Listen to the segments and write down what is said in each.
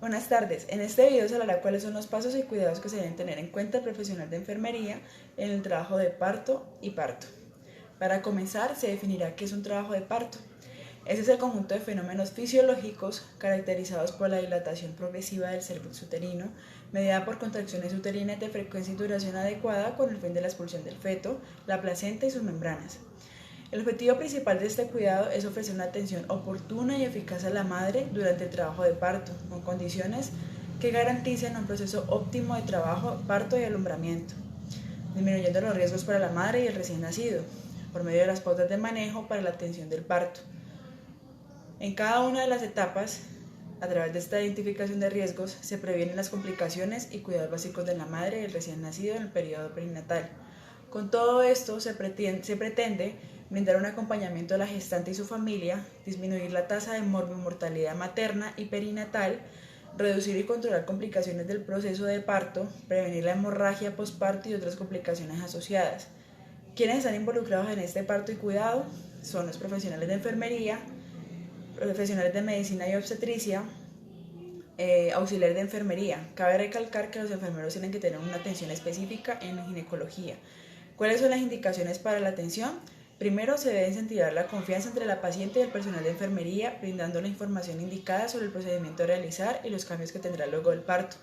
Buenas tardes, en este video se hablará cuáles son los pasos y cuidados que se deben tener en cuenta el profesional de enfermería en el trabajo de parto y parto. Para comenzar, se definirá qué es un trabajo de parto. Ese es el conjunto de fenómenos fisiológicos caracterizados por la dilatación progresiva del cervix uterino, mediada por contracciones uterinas de frecuencia y duración adecuada con el fin de la expulsión del feto, la placenta y sus membranas. El objetivo principal de este cuidado es ofrecer una atención oportuna y eficaz a la madre durante el trabajo de parto, con condiciones que garanticen un proceso óptimo de trabajo, parto y alumbramiento, disminuyendo los riesgos para la madre y el recién nacido, por medio de las pautas de manejo para la atención del parto. En cada una de las etapas, a través de esta identificación de riesgos, se previenen las complicaciones y cuidados básicos de la madre y el recién nacido en el periodo perinatal. Con todo esto se pretende brindar un acompañamiento a la gestante y su familia, disminuir la tasa de morbimortalidad materna y perinatal, reducir y controlar complicaciones del proceso de parto, prevenir la hemorragia posparto y otras complicaciones asociadas. ¿Quiénes están involucrados en este parto y cuidado? Son los profesionales de enfermería, profesionales de medicina y obstetricia, auxiliares de enfermería. Cabe recalcar que los enfermeros tienen que tener una atención específica en ginecología. ¿Cuáles son las indicaciones para la atención? Primero, se debe incentivar la confianza entre la paciente y el personal de enfermería, brindando la información indicada sobre el procedimiento a realizar y los cambios que tendrá luego del parto.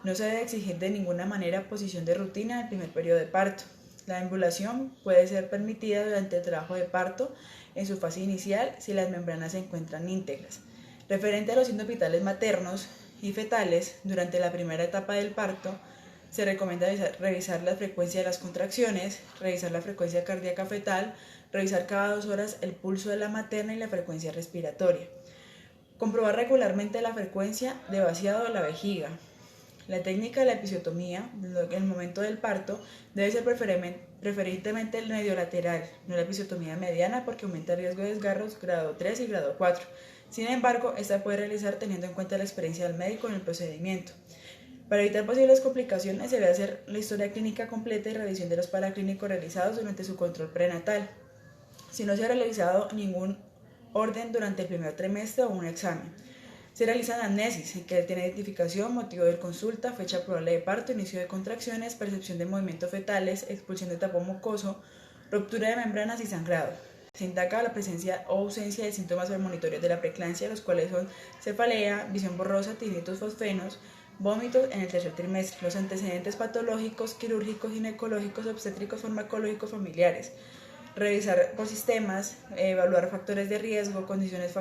No se debe exigir de ninguna manera posición de rutina en el primer periodo de parto. La deambulación puede ser permitida durante el trabajo de parto en su fase inicial si las membranas se encuentran íntegras. Referente a los signos vitales maternos y fetales, durante la primera etapa del parto, se recomienda revisar la frecuencia de las contracciones, revisar la frecuencia cardíaca fetal, revisar cada 2 horas el pulso de la materna y la frecuencia respiratoria. Comprobar regularmente la frecuencia de vaciado de la vejiga. La técnica de la episiotomía, en el momento del parto, debe ser preferentemente el medio lateral, no la episiotomía mediana porque aumenta el riesgo de desgarros grado 3 y grado 4. Sin embargo, esta puede realizar teniendo en cuenta la experiencia del médico en el procedimiento. Para evitar posibles complicaciones, se debe hacer la historia clínica completa y revisión de los paraclínicos realizados durante su control prenatal. Si no se ha realizado ningún orden durante el primer trimestre o un examen. Se realiza anamnesis, que tiene identificación, motivo de consulta, fecha probable de parto, inicio de contracciones, percepción de movimientos fetales, expulsión de tapón mucoso, ruptura de membranas y sangrado. Se indaga la presencia o ausencia de síntomas premonitorios de la preeclampsia, los cuales son cefalea, visión borrosa, tinnitus, fosfenos, vómitos en el tercer trimestre, los antecedentes patológicos, quirúrgicos, ginecológicos, obstétricos, farmacológicos, familiares. Revisar por sistemas, evaluar factores de riesgo, condiciones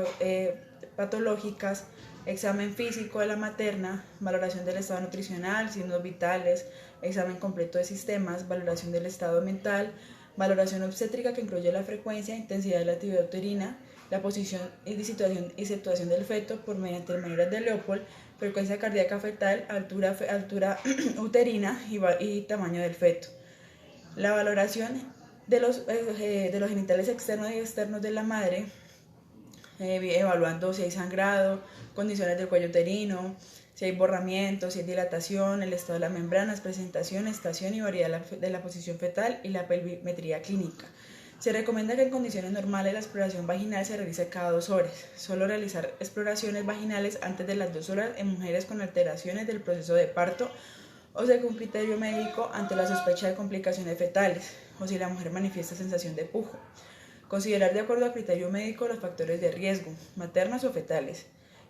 patológicas, examen físico de la materna, valoración del estado nutricional, signos vitales, examen completo de sistemas, valoración del estado mental, valoración obstétrica que incluye la frecuencia e intensidad de la actividad uterina, la posición y situación y situación del feto por mediante maneras de Leopold, frecuencia cardíaca fetal, altura uterina y tamaño del feto. La valoración de los genitales externos y externos de la madre, evaluando si hay sangrado, condiciones del cuello uterino, si hay borramiento, si hay dilatación, el estado de las membranas, presentación, estación y variedad de la posición fetal y la pelvimetría clínica. Se recomienda que en condiciones normales la exploración vaginal se realice cada 2 horas. Solo realizar exploraciones vaginales antes de las 2 horas en mujeres con alteraciones del proceso de parto o según criterio médico ante la sospecha de complicaciones fetales o si la mujer manifiesta sensación de pujo. Considerar de acuerdo a criterio médico los factores de riesgo, maternos o fetales,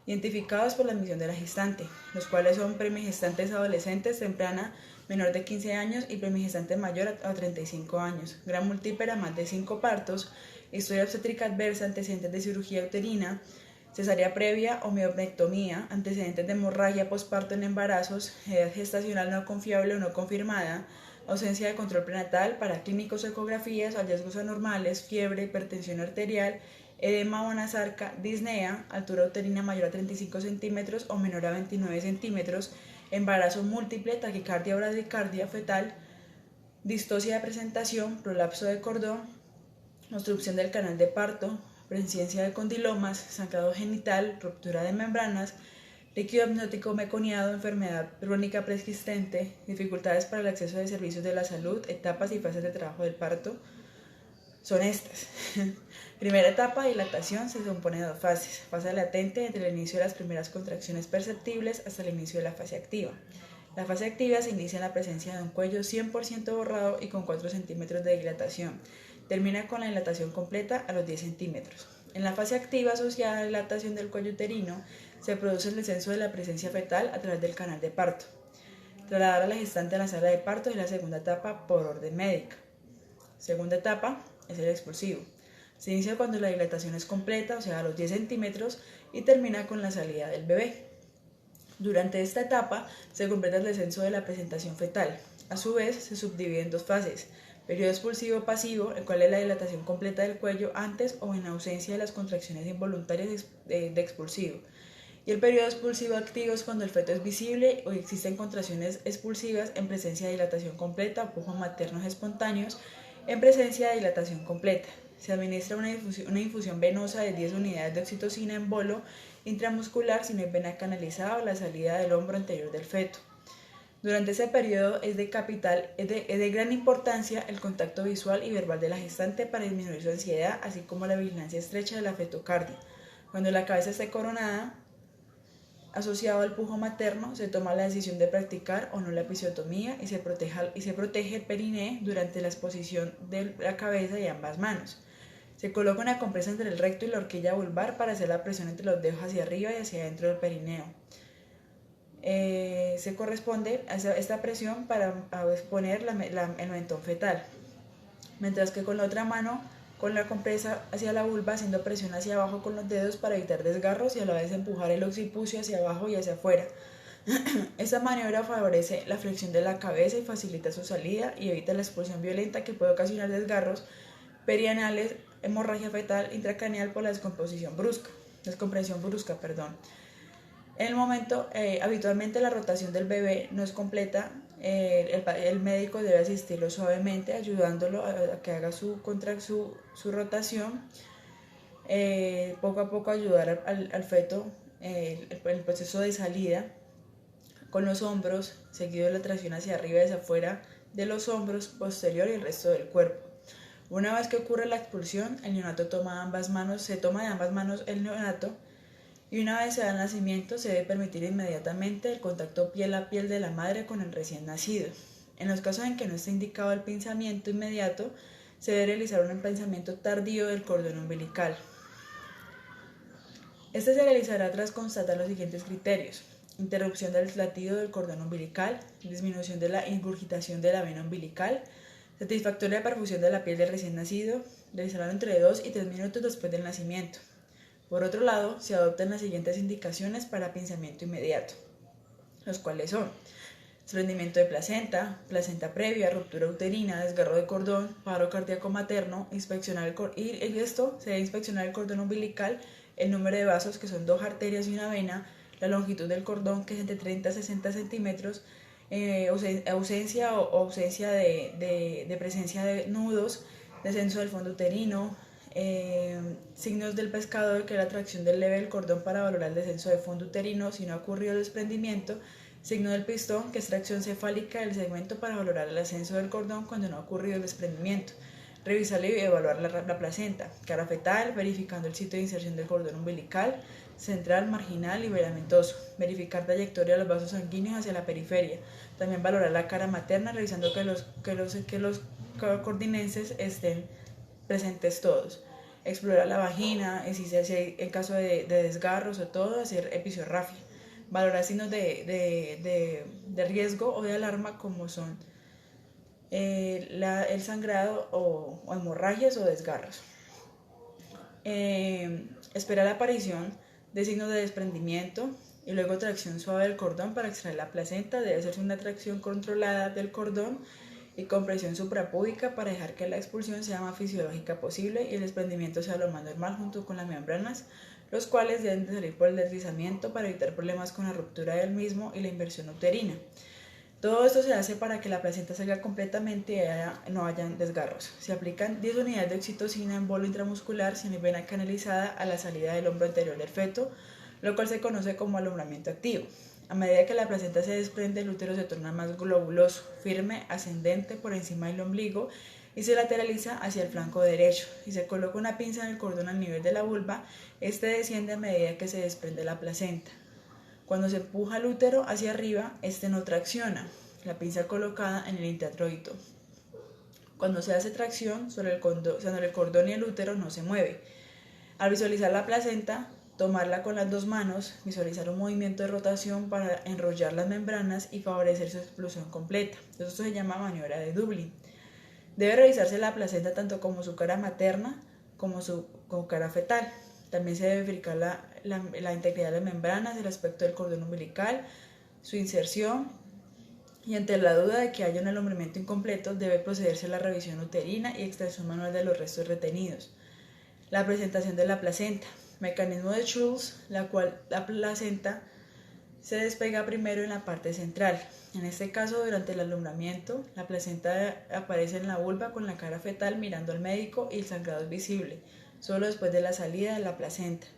identificados por la admisión de la gestante, los cuales son premigestantes adolescentes temprana menor de 15 años y premigestante mayor a 35 años, gran multípera más de 5 partos, historia obstétrica adversa, antecedentes de cirugía uterina, cesárea previa o miomectomía, antecedentes de hemorragia posparto en embarazos, edad gestacional no confiable o no confirmada, ausencia de control prenatal, paraclínicos o ecografías, hallazgos anormales, fiebre, hipertensión arterial, edema o anasarca, disnea, altura uterina mayor a 35 centímetros o menor a 29 centímetros, embarazo múltiple, taquicardia o bradicardia fetal, distosia de presentación, prolapso de cordón, obstrucción del canal de parto, presencia de condilomas, sangrado genital, ruptura de membranas, líquido amniótico meconiado, enfermedad crónica persistente, dificultades para el acceso de servicios de la salud, etapas y fases de trabajo del parto, son estas. Primera etapa, dilatación, se compone de dos fases. Fase latente, entre el inicio de las primeras contracciones perceptibles hasta el inicio de la fase activa. La fase activa se inicia en la presencia de un cuello 100% borrado y con 4 centímetros de dilatación. Termina con la dilatación completa a los 10 centímetros. En la fase activa asociada a la dilatación del cuello uterino, se produce el descenso de la presencia fetal a través del canal de parto. Trasladar a la gestante a la sala de parto es la segunda etapa por orden médica. Segunda etapa es el expulsivo. Se inicia cuando la dilatación es completa, o sea, a los 10 centímetros, y termina con la salida del bebé. Durante esta etapa se completa el descenso de la presentación fetal. A su vez, se subdivide en dos fases. Periodo expulsivo pasivo, el cual es la dilatación completa del cuello antes o en ausencia de las contracciones involuntarias de expulsivo. Y el periodo expulsivo activo es cuando el feto es visible o existen contracciones expulsivas en presencia de dilatación completa o pujos maternos espontáneos en presencia de dilatación completa. Se administra una infusión venosa de 10 unidades de oxitocina en bolo intramuscular si no hay vena canalizada o la salida del hombro anterior del feto. Durante ese periodo es de gran importancia el contacto visual y verbal de la gestante para disminuir su ansiedad, así como la vigilancia estrecha de la fetocardia. Cuando la cabeza esté coronada, asociado al pujo materno, se toma la decisión de practicar o no la episiotomía y se protege el periné durante la exposición de la cabeza y ambas manos. Se coloca una compresa entre el recto y la horquilla vulvar para hacer la presión entre los dedos hacia arriba y hacia adentro del perineo. Se corresponde a esta presión para exponer el mentón fetal, mientras que con la otra mano con la compresa hacia la vulva, haciendo presión hacia abajo con los dedos para evitar desgarros y a la vez empujar el occipucio hacia abajo y hacia afuera. Esta maniobra favorece la flexión de la cabeza y facilita su salida y evita la expulsión violenta que puede ocasionar desgarros perianales, hemorragia fetal intracraneal por la descompresión brusca. En el momento, habitualmente la rotación del bebé no es completa. El médico debe asistirlo suavemente, ayudándolo a que haga su rotación. Poco a poco ayudar al feto el proceso de salida con los hombros, seguido de la tracción hacia arriba y hacia afuera de los hombros, posterior y el resto del cuerpo. Una vez que ocurre la expulsión, el neonato se toma de ambas manos el neonato. Y una vez se da el nacimiento, se debe permitir inmediatamente el contacto piel a piel de la madre con el recién nacido. En los casos en que no esté indicado el pinzamiento inmediato, se debe realizar un pinzamiento tardío del cordón umbilical. Este se realizará tras constatar los siguientes criterios: interrupción del latido del cordón umbilical, disminución de la ingurgitación de la vena umbilical, satisfactoria perfusión de la piel del recién nacido, realizarán entre 2 y 3 minutos después del nacimiento. Por otro lado, se adoptan las siguientes indicaciones para pinzamiento inmediato, los cuales son: desprendimiento de placenta previa, ruptura uterina, desgarro de cordón, paro cardíaco materno, y esto se debe inspeccionar el cordón umbilical, el número de vasos, que son 2 arterias y una vena, la longitud del cordón, que es entre 30 a 60 centímetros, ausencia de presencia de nudos, descenso del fondo uterino, signos del pescador, que es la tracción del leve del cordón para valorar el descenso de fondo uterino si no ha ocurrido el desprendimiento, signo del pistón, que es tracción cefálica del segmento para valorar el ascenso del cordón cuando no ha ocurrido el desprendimiento, revisar y evaluar la placenta, cara fetal, verificando el sitio de inserción del cordón umbilical, central, marginal y velamentoso, verificar trayectoria de los vasos sanguíneos hacia la periferia, también valorar la cara materna, revisando que los cordinenses estén presentes todos, explorar la vagina, en caso de desgarros o todo, hacer episiorrafia, valorar signos de riesgo o de alarma como son el sangrado o hemorragias o desgarros. Esperar la aparición de signos de desprendimiento y luego tracción suave del cordón para extraer la placenta. Debe hacerse una tracción controlada del cordón y compresión suprapúbica para dejar que la expulsión sea más fisiológica posible y el desprendimiento sea lo más normal junto con las membranas, los cuales deben de salir por el deslizamiento para evitar problemas con la ruptura del mismo y la inversión uterina. Todo esto se hace para que la placenta salga completamente y no hayan desgarros. Se aplican 10 unidades de oxitocina en bolo intramuscular sin vena canalizada a la salida del hombro anterior del feto, lo cual se conoce como alumbramiento activo. A medida que la placenta se desprende, el útero se torna más globuloso, firme, ascendente por encima del ombligo y se lateraliza hacia el flanco derecho. Si se coloca una pinza en el cordón al nivel de la vulva, este desciende a medida que se desprende la placenta. Cuando se empuja el útero hacia arriba, este no tracciona, la pinza colocada en el intratroito. Cuando se hace tracción sobre el cordón y el útero no se mueve. Al visualizar la placenta, tomarla con las dos manos, visualizar un movimiento de rotación para enrollar las membranas y favorecer su expulsión completa. Esto se llama maniobra de Dublin. Debe revisarse la placenta tanto como su cara materna como su cara fetal. También se debe verificar la integridad de las membranas, el aspecto del cordón umbilical, su inserción, y ante la duda de que haya un alumbramiento incompleto, debe procederse a la revisión uterina y extracción manual de los restos retenidos. La presentación de la placenta. Mecanismo de Schultz, la cual la placenta se despega primero en la parte central. En este caso, durante el alumbramiento, la placenta aparece en la vulva con la cara fetal mirando al médico y el sangrado es visible, solo después de la salida de la placenta.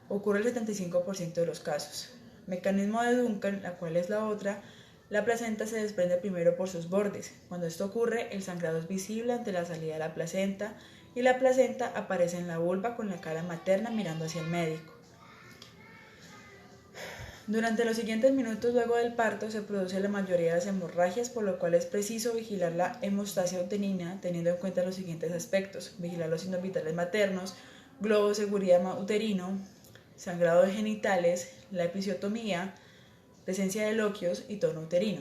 Ocurre el 75% de los casos. Mecanismo de Duncan, la cual es la otra, la placenta se desprende primero por sus bordes. Cuando esto ocurre, el sangrado es visible ante la salida de la placenta y la placenta aparece en la vulva con la cara materna mirando hacia el médico. Durante los siguientes minutos luego del parto se produce la mayoría de las hemorragias, por lo cual es preciso vigilar la hemostasia uterina teniendo en cuenta los siguientes aspectos: vigilar los signos vitales maternos, globo de seguridad uterino, sangrado de genitales, la episiotomía, presencia de loquios y tono uterino.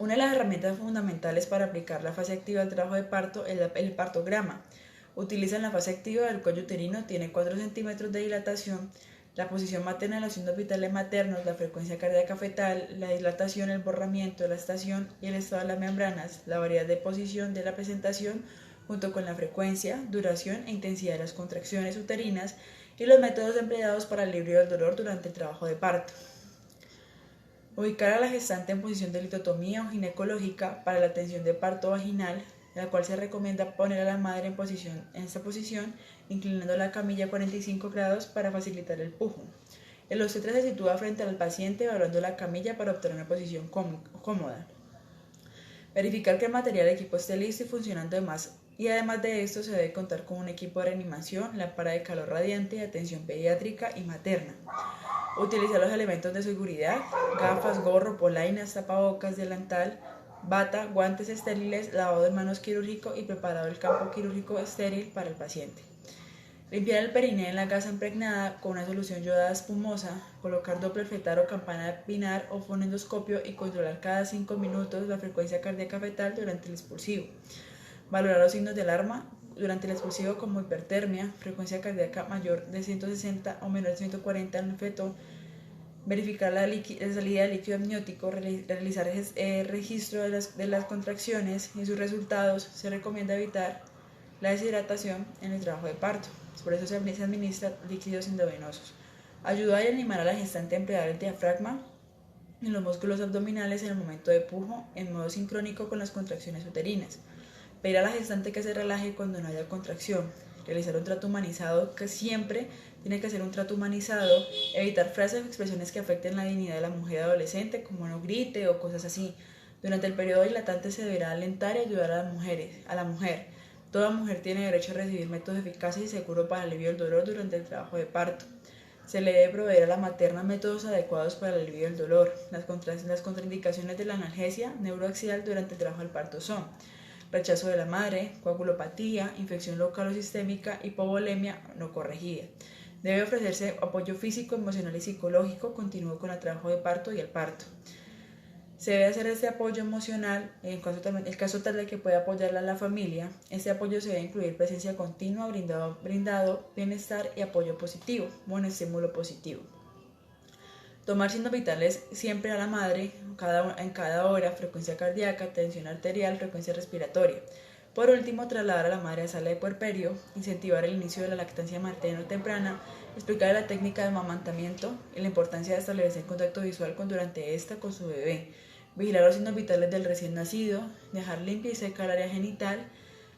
Una de las herramientas fundamentales para aplicar la fase activa del trabajo de parto es el partograma. Utilizan la fase activa del cuello uterino, tiene 4 centímetros de dilatación, la posición materna de los signos vitales maternos, la frecuencia cardíaca fetal, la dilatación, el borramiento, la estación y el estado de las membranas, la variedad de posición de la presentación, junto con la frecuencia, duración e intensidad de las contracciones uterinas y los métodos empleados para el alivio del dolor durante el trabajo de parto. Ubicar a la gestante en posición de litotomía o ginecológica para la atención de parto vaginal, la cual se recomienda poner a la madre en esta posición, inclinando la camilla a 45 grados para facilitar el pujo. El obstetra se sitúa frente al paciente evaluando la camilla para obtener una posición cómoda. Verificar que el material de equipo esté listo y funcionando y además de esto se debe contar con un equipo de reanimación, lámpara de calor radiante y atención pediátrica y materna. Utilizar los elementos de seguridad, gafas, gorro, polainas, tapabocas, delantal, bata, guantes estériles, lavado de manos quirúrgico y preparado el campo quirúrgico estéril para el paciente. Limpiar el perineo en la gasa impregnada con una solución yodada espumosa, colocar doppler fetal o campana binar o fonendoscopio y controlar cada 5 minutos la frecuencia cardíaca fetal durante el expulsivo. Valorar los signos de alarma durante el expulsivo como hipertermia, frecuencia cardíaca mayor de 160 o menor de 140 en el feto. Verificar la salida de líquido amniótico, realizar registro de las contracciones y sus resultados. Se recomienda evitar la deshidratación en el trabajo de parto. Por eso se administran líquidos endovenosos. Ayuda y animar a la gestante a emplear el diafragma en los músculos abdominales en el momento de pujo en modo sincrónico con las contracciones uterinas. Pedir a la gestante que se relaje cuando no haya contracción. Realizar un trato humanizado, que siempre tiene que ser un trato humanizado. Evitar frases o expresiones que afecten la dignidad de la mujer adolescente, como no grite o cosas así. Durante el periodo dilatante se deberá alentar y ayudar a la mujer. Toda mujer tiene derecho a recibir métodos eficaces y seguros para el alivio del dolor durante el trabajo de parto. Se le debe proveer a la materna métodos adecuados para el alivio del dolor. Las contraindicaciones de la analgesia neuroaxial durante el trabajo del parto son: rechazo de la madre, coagulopatía, infección local o sistémica, hipovolemia no corregida. Debe ofrecerse apoyo físico, emocional y psicológico continuo con el trabajo de parto y el parto. Se debe hacer este apoyo emocional en caso tal de que pueda apoyarla a la familia. Este apoyo se debe incluir presencia continua, brindado bienestar y apoyo positivo, buen estímulo positivo. Tomar signos vitales siempre a la madre, en cada hora, frecuencia cardíaca, tensión arterial, frecuencia respiratoria. Por último, trasladar a la madre a sala de puerperio, incentivar el inicio de la lactancia materna temprana, explicar la técnica de amamantamiento y la importancia de establecer contacto visual durante esta con su bebé, vigilar los signos vitales del recién nacido, dejar limpia y seca el área genital,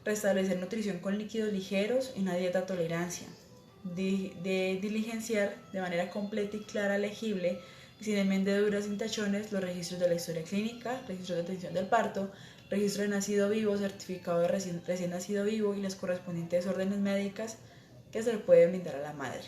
restablecer nutrición con líquidos ligeros y una dieta a tolerancia. Diligenciar de manera completa y clara, legible y sin enmendaduras, sin tachones, los registros de la historia clínica, registros de atención del parto, registro de nacido vivo, certificado de recién nacido vivo y las correspondientes órdenes médicas que se le pueden brindar a la madre.